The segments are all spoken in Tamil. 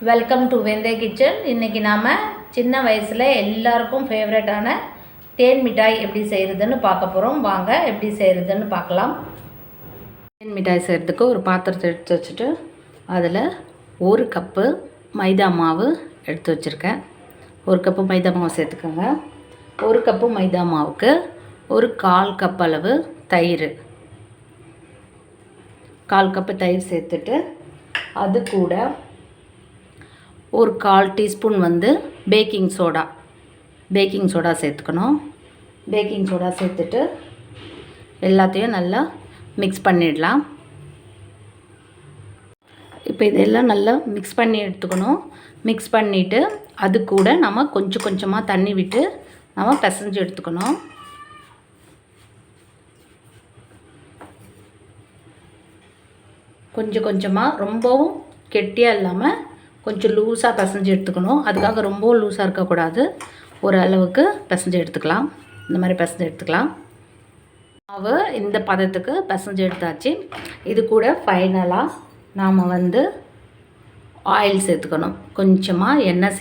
வெல்கம் டு வெந்தய கிச்சன். இன்றைக்கி நாம் சின்ன வயசில் எல்லாருக்கும் ஃபேவரட்டான தேன் மிட்டாய் எப்படி செய்கிறதுன்னு பார்க்க போகிறோம். வாங்க எப்படி செய்கிறதுன்னு பார்க்கலாம். தேன் மிட்டாய் செய்கிறதுக்கு ஒரு பாத்திரத்தை எடுத்து வச்சுட்டு அதில் 1 கப்பு மைதா மாவு எடுத்து வச்சுருக்கேன். 1 கப்பு மைதா மாவு சேர்த்துக்கோங்க. 1 கப்பு மைதா மாவுக்கு ஒரு 1/4 கப் அளவு தயிர், 1/4 கப்பு தயிர் சேர்த்துட்டு அது கூட ஒரு 1/4 டீஸ்பூன் பேக்கிங் சோடா சேர்த்துக்கணும். பேக்கிங் சோடா சேர்த்துட்டு எல்லாத்தையும் நல்லா மிக்ஸ் பண்ணிடலாம். இப்போ இதெல்லாம் நல்லா மிக்ஸ் பண்ணி எடுத்துக்கணும். மிக்ஸ் பண்ணிவிட்டு அது கூட நம்ம கொஞ்சம் கொஞ்சமாக தண்ணி விட்டு நம்ம பிசைஞ்சு எடுத்துக்கணும். கொஞ்சம் கொஞ்சமாக, ரொம்பவும் கெட்டியாக இல்லாமல் கொஞ்சம் லூஸாக பிசைஞ்சு எடுத்துக்கணும். அதுக்காக ரொம்பவும் லூஸாக இருக்கக்கூடாது, ஒரு அளவுக்கு பிசைஞ்சு எடுத்துக்கலாம். இந்த மாதிரி பிசைஞ்சு எடுத்துக்கலாம். மாவு இந்த பதத்துக்கு பிசைஞ்சு எடுத்தாச்சு. இது கூட ஃபைனலாக நாம் ஆயில் சேர்த்துக்கணும். கொஞ்சமாக எண்ணெய்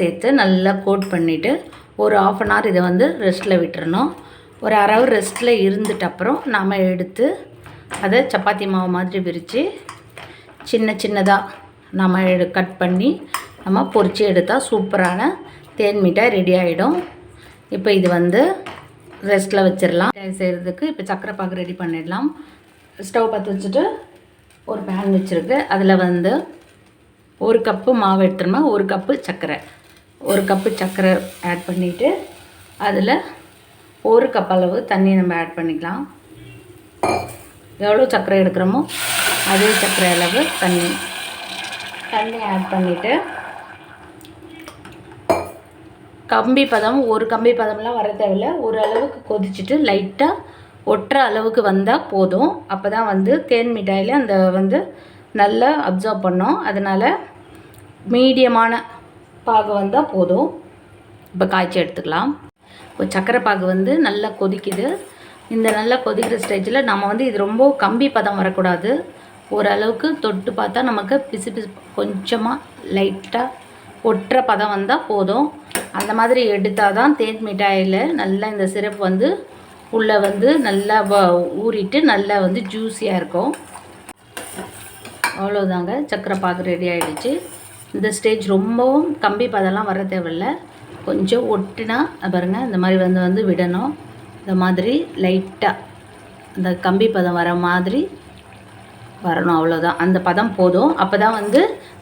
சேர்த்து நல்லா கோட் பண்ணிவிட்டு ஒரு 1/2 hour இதை ரெஸ்ட்டில் விட்டுறணும். ஒரு 1/2 hour ரெஸ்ட்டில் இருந்துட்டு அப்புறம் நாம் எடுத்து அதை சப்பாத்தி மாவு மாதிரி விரித்து சின்னதாக நம்ம கட் பண்ணி நம்ம பொரித்து எடுத்தால் சூப்பரான தேன் மிட்டாய் ரெடி ஆகிடும். இப்போ இது ரெஸ்ட்டில் வச்சிடலாம். செய்கிறதுக்கு இப்போ சக்கரை பாகு ரெடி பண்ணிடலாம். ஸ்டவ் பற்ற வச்சுட்டு ஒரு பேன் வச்சுருக்கு. அதில் 1 கப்பு மாவு எடுத்துருமா, 1 கப்பு சர்க்கரை, 1 கப்பு சர்க்கரை ஆட் பண்ணிவிட்டு அதில் 1 கப் அளவு தண்ணி நம்ம ஆட் பண்ணிக்கலாம். எவ்வளோ சர்க்கரை எடுக்கிறோமோ அதே சர்க்கரை அளவு தண்ணி ஆட் பண்ணிவிட்டு கம்பி பதம், ஒரு கம்பி பதம்லாம் வர தேவையில்லை. ஒரு அளவுக்கு கொதிச்சுட்டு லைட்டாக ஒட்டுற அளவுக்கு வந்தால் போதும். அப்போ தான் தேன் மிட்டாயில் அந்த நல்லா அப்சர்வ் பண்ணோம். அதனால் மீடியமான பாகு வந்தால் போதும். இப்போ காய்ச்சி எடுத்துக்கலாம். இப்போ சர்க்கரை பாகு நல்லா கொதிக்குது. இந்த நல்லா கொதிக்கிற ஸ்டேஜில் நம்ம இது ரொம்ப கம்பி பதம் வரக்கூடாது. ஓரளவுக்கு தொட்டு பார்த்தா நமக்கு பிசு கொஞ்சமாக லைட்டாக ஒட்டுற பதம் வந்தால் போதும். அந்த மாதிரி எடுத்தால் தான் தேன் மிட்டாயில் நல்லா இந்த சிரப் உள்ளே நல்லா ஊறிட்டு நல்லா ஜூஸியாக இருக்கும். அவ்வளோதாங்க, சக்கரை பாகு ரெடி ஆகிடுச்சு. இந்த ஸ்டேஜ் ரொம்பவும் கம்பி பதம்லாம் வர தேவையில்லை. கொஞ்சம் ஒட்டினா பாருங்கள், இந்த மாதிரி விடணும். இந்த மாதிரி லைட்டாக இந்த கம்பி பதம் வர மாதிரி வரணும். அவ்வளோதான், அந்த பதம் போதும். அப்போ தான்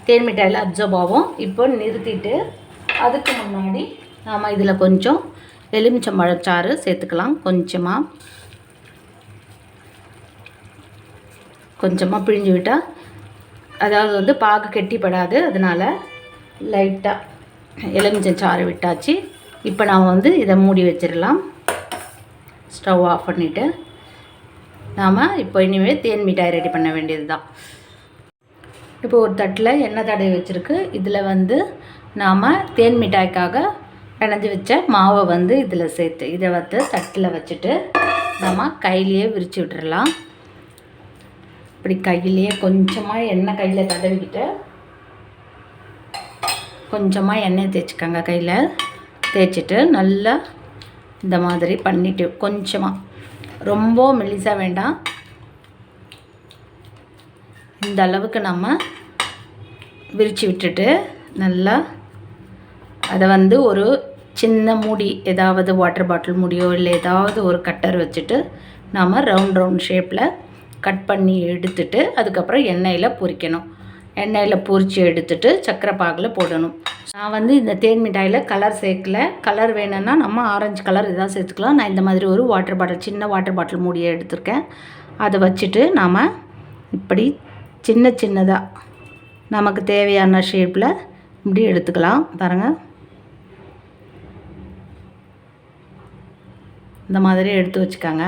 தேன் மிட்டாயில் அப்சர்வ் ஆகும். இப்போ நிறுத்திட்டு அதுக்கு முன்னாடி நாம் இதில் கொஞ்சம் எலுமிச்சம்பழச்சாறு சேர்த்துக்கலாம். கொஞ்சமாக பிழிஞ்சு விட்டால் அதாவது பாகு கெட்டிப்படாது. அதனால் லைட்டாக எலுமிச்சஞ்சாறு விட்டாச்சு. இப்போ நாம் இதை மூடி வச்சிடலாம். ஸ்டவ் ஆஃப் பண்ணிவிட்டு நாம் இப்போ இனிமேல் தேன் மிட்டாய் ரெடி பண்ண வேண்டியது தான். இப்போ ஒரு தட்டில் எண்ணெய் தடவி வச்சுருக்கு. இதில் நாம் தேன் மிட்டாய்க்காக பிணைஞ்சி வச்ச மாவை இதில் சேர்த்து இதை தட்டில் வச்சுட்டு நம்ம கையிலையே விரித்து விட்டுறலாம். இப்படி கையிலையே கொஞ்சமாக எண்ணெய் கையில் தடவிக்கிட்டு கொஞ்சமாக எண்ணெய் தேய்ச்சிக்கோங்க. கையில் தேய்ச்சிட்டு நல்லா இந்த மாதிரி பண்ணிவிட்டு கொஞ்சமாக, ரொம்ப மெலிசாக வேண்டாம், இந்த அளவுக்கு நம்ம விரித்து விட்டுட்டு நல்லா அதை ஒரு சின்ன மூடி, ஏதாவது வாட்டர் பாட்டில் மூடியோ இல்லை ஏதாவது ஒரு கட்டர் வச்சுட்டு நாம் ரவுண்ட் ஷேப்பில் கட் பண்ணி எடுத்துட்டு அதுக்கப்புறம் எண்ணெயில் பொரிக்கணும். எண்ணெயில் பொரித்து எடுத்துட்டு சக்கரை பாகில் போடணும். நான் இந்த தேன் மிட்டாயில் கலர் சேர்க்கல. கலர் வேணும்னா நம்ம ஆரஞ்சு கலர் இதான் சேர்த்துக்கலாம். நான் இந்த மாதிரி ஒரு வாட்டர் பாட்டில், சின்ன வாட்டர் பாட்டில் மூடியை எடுத்திருக்கேன். அதை வச்சுட்டு நாம் இப்படி சின்னதாக நமக்கு தேவையான ஷேப்பில் இப்படி எடுத்துக்கலாம். பாருங்கள், இந்த மாதிரி எடுத்து வச்சுக்கோங்க.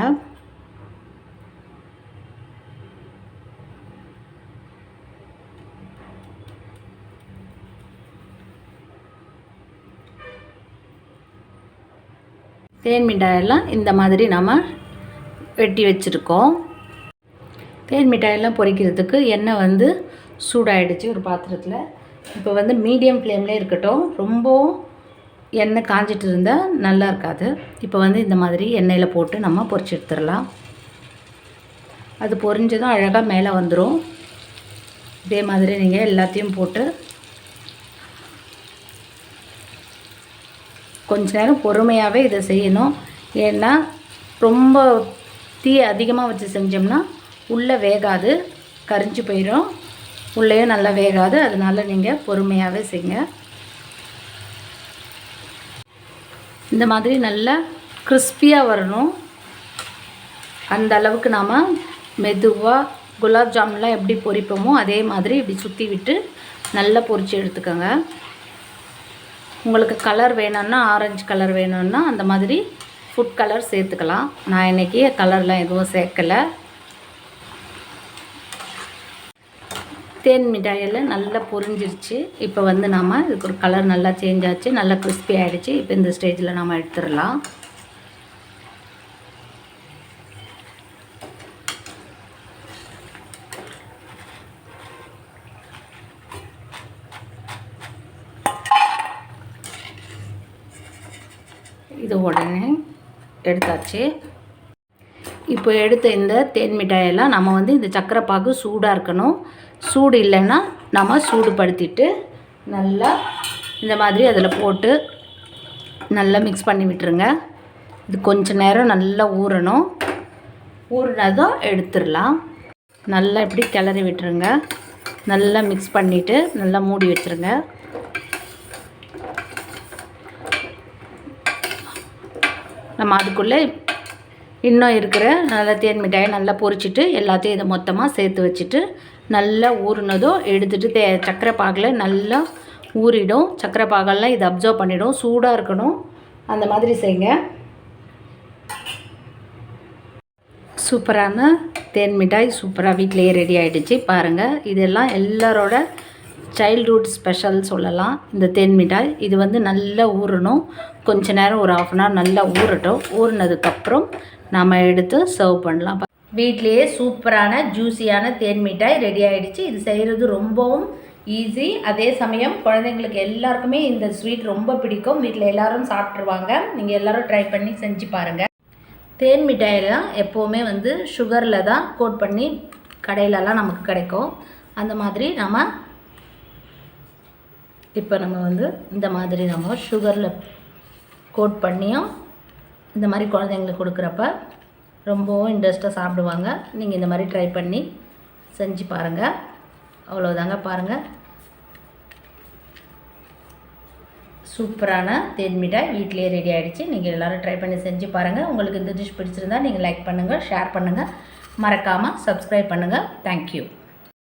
தேன் மிட்டாயெல்லாம் இந்த மாதிரி நம்ம வெட்டி வச்சுருக்கோம். தேன் மிட்டாயெல்லாம் பொரிக்கிறதுக்கு எண்ணெய் வந்து சூடாகிடுச்சு ஒரு பாத்திரத்தில். இப்போ வந்து மீடியம் ஃப்ளேம்லேயே இருக்கட்டும். ரொம்பவும் எண்ணெய் காஞ்சிட்டு இருந்தால் நல்லா இருக்காது. இப்போ வந்து இந்த மாதிரி எண்ணெயில் போட்டு நம்ம பொரிச்சு எடுத்துடலாம். அது பொரிஞ்சதும் அழகாக மேலே வந்துடும். இதே மாதிரி நீங்கள் எல்லாத்தையும் போட்டு கொஞ்ச நேரம் பொறுமையாகவே இதை செய்யணும். ஏன்னா ரொம்ப தீ அதிகமாக வச்சு செஞ்சோம்னா உள்ளே வேகாது, கரிஞ்சு போயிடும். உள்ளேயும் நல்லா வேகாது. அதனால் நீங்கள் பொறுமையாகவே செய்யுங்க. இந்த மாதிரி நல்லா கிறிஸ்பியாக வரணும். அந்த அளவுக்கு நாம் மெதுவாக குலாப் ஜாமுன்லாம் எப்படி பொரிப்போமோ அதே மாதிரி இப்படி சுற்றி விட்டு நல்லா பொரித்து எடுத்துக்கோங்க. உங்களுக்கு கலர் வேணும்னா ஆரஞ்சு கலர் வேணும்னா அந்த மாதிரி ஃபுட் கலர் சேர்த்துக்கலாம். நான் இன்றைக்கி கலர்லாம் எதுவும் சேர்க்கலை. தேன் மிட்டாயில் நல்லா பொரிஞ்சிருச்சு. இப்போ வந்து நாம் இதுக்கு ஒரு கலர் நல்லா சேஞ்ச் ஆச்சு, நல்லா கிறிஸ்பி ஆகிடுச்சு. இப்போ இந்த ஸ்டேஜில் நாம் எடுத்துடலாம். இது உடனே எடுத்தாச்சு. இப்போ எடுத்த இந்த தேன் மிட்டாயெல்லாம் நம்ம வந்து இந்த சக்கரை பாகு சூடாக இருக்கணும். சூடு இல்லைன்னா நம்ம சூடுபடுத்திட்டு நல்லா இந்த மாதிரி அதில் போட்டு நல்லா மிக்ஸ் பண்ணி விட்டுருங்க. இது கொஞ்ச நேரம் நல்லா ஊறணும். ஊறினதும் எடுத்துடலாம். நல்லா இப்படி கிளறி விட்டுருங்க. நல்லா மிக்ஸ் பண்ணிவிட்டு நல்லா மூடி வச்சுருங்க. நம்ம அதுக்குள்ளே இன்னும் இருக்கிற நல்லா தேன் மிட்டாயை நல்லா பொரிச்சிட்டு எல்லாத்தையும் இதை மொத்தமாக சேர்த்து வச்சுட்டு நல்லா ஊறினதும் எடுத்துகிட்டு சக்கரை பாகில் நல்லா ஊறிடும். சக்கரை பாகெல்லாம் இதை அப்சர்வ் பண்ணிவிடும். சூடாக இருக்கணும். அந்த மாதிரி செய்யுங்க. சூப்பரான தேன் மிட்டாய் சூப்பராக வீட்டிலையே ரெடி ஆகிடுச்சு. பாருங்கள், இதெல்லாம் எல்லாரோட சைல்ட்ஹுட் ஸ்பெஷல் சொல்லலாம். இந்த தேன் மிட்டாய் இது வந்து நல்லா ஊறணும். கொஞ்ச நேரம் ஒரு 1/2 hour நல்லா ஊறட்டும். ஊறினதுக்கப்புறம் நாம் எடுத்து சர்வ் பண்ணலாம். வீட்லேயே சூப்பரான ஜூஸியான தேன் மிட்டாய் ரெடி ஆகிடுச்சு. இது செய்கிறது ரொம்பவும் ஈஸி. அதே சமயம் குழந்தைங்களுக்கு எல்லாருக்குமே இந்த ஸ்வீட் ரொம்ப பிடிக்கும். வீட்டில் எல்லோரும் சாப்பிட்ருவாங்க. நீங்கள் எல்லோரும் ட்ரை பண்ணி செஞ்சு பாருங்கள். தேன் மிட்டாயெல்லாம் எப்போவுமே வந்து சுகரில் தான் கோட் பண்ணி கடையிலலாம் நமக்கு கிடைக்கும். அந்த மாதிரி இப்போ நம்ம வந்து இந்த மாதிரி நம்ம சுகரில் கோட் பண்ணியும் இந்த மாதிரி குழந்தைங்களுக்கு கொடுக்குறப்ப ரொம்பவும் இன்ட்ரெஸ்ட்டாக சாப்பிடுவாங்க. நீங்கள் இந்த மாதிரி ட்ரை பண்ணி செஞ்சு பாருங்கள். அவ்வளோதாங்க. பாருங்கள், சூப்பரான தேன் மிட்டாய் வீட்டிலேயே ரெடி ஆகிடுச்சு. நீங்கள் எல்லோரும் ட்ரை பண்ணி செஞ்சு பாருங்கள். உங்களுக்கு இந்த டிஷ் பிடிச்சிருந்தா நீங்கள் லைக் பண்ணுங்கள், ஷேர் பண்ணுங்கள், மறக்காமல் சப்ஸ்கிரைப் பண்ணுங்கள். தேங்க்யூ.